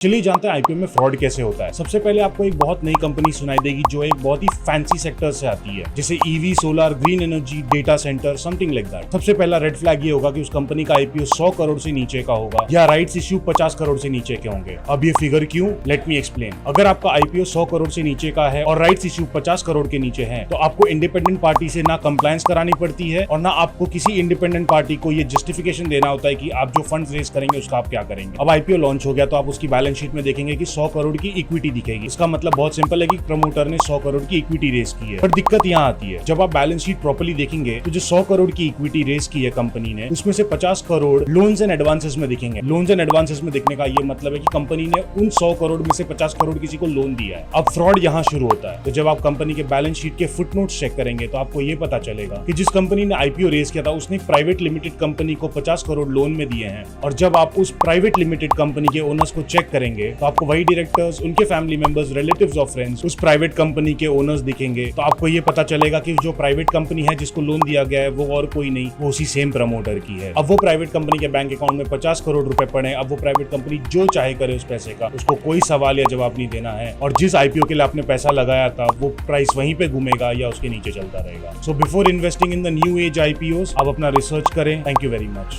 चलिए जानते हैं आईपीओ में फ्रॉड कैसे होता है। सबसे पहले आपको एक बहुत नई कंपनी सुनाई देगी जो एक बहुत ही फैंसी सेक्टर से आती है, जैसे EV, solar, green energy, data centre, something like that. सबसे पहला रेड फ्लैग ये होगा कि उस कंपनी का आईपीओ 100 करोड़ से नीचे का होगा या राइट्स इश्यू 50 करोड़ से नीचे के होंगे। अब ये फिगर क्यों, लेट मी एक्सप्लेन। अगर आपका आईपीओ 100 करोड़ से नीचे का है और राइट्स इश्यू 50 करोड़ के नीचे है तो आपको इंडिपेंडेंट पार्टी से ना कंप्लायंस करानी पड़ती है और ना आपको किसी इंडिपेंडेंट पार्टी को ये जस्टिफिकेशन देना होता है कि आप जो फंड रेज करेंगे उसका आप क्या करेंगे। अब आईपीओ लॉन्च हो गया तो आप उसकी बैलेंस शीट में देखेंगे कि 100 करोड़ की इक्विटी दिखेगी। इसका मतलब बहुत सिंपल है कि प्रमोटर ने 100 करोड़ की इक्विटी रेस की है। पर दिक्कत यहाँ आती है, जब आप बैलेंस शीट प्रॉपर्ली देखेंगे तो जो 100 करोड़ की इक्विटी रेस की है कंपनी ने, उसमें से 50 करोड़ लोन्स एंड एडवांसेस में दिखेंगे। लोन्स एंड एडवांसेस में दिखने का ये मतलब है कि कंपनी ने उन 100 करोड़ में से 50 करोड़ किसी को लोन दिया है। अब फ्रॉड यहाँ शुरू होता है। तो जब आप कंपनी के बैलेंस शीट के फुटनोट्स चेक करेंगे तो आपको ये पता चलेगा कि जिस कंपनी ने आईपीओ रेस किया था उसने एक प्राइवेट लिमिटेड कंपनी को 50 करोड़ लोन में दिए हैं। और जब आप उस प्राइवेट लिमिटेड कंपनी के ओनर्स को चेक करेंगे तो आपको वही डायरेक्टर्स, उनके फैमिली मेंबर्स, रिलेटिव्स और फ्रेंड्स उस प्राइवेट कंपनी के ओनर्स दिखेंगे। तो आपको ये पता चलेगा कि जो प्राइवेट कंपनी है जिसको लोन दिया गया है वो और कोई नहीं, वो उसी सेम प्रमोटर की है। अब वो प्राइवेट कंपनी के बैंक अकाउंट में 50 करोड़ रुपए पड़े। अब वो प्राइवेट कंपनी जो चाहे करे उस पैसे का, उसको कोई सवाल या जवाब नहीं देना है। और जिस आईपीओ के लिए आपने पैसा लगाया था वो प्राइस वहीं पे घूमेगा या उसके नीचे चलता रहेगा। So before investing in the new age IPO आप अपना रिसर्च करें। Thank you very much.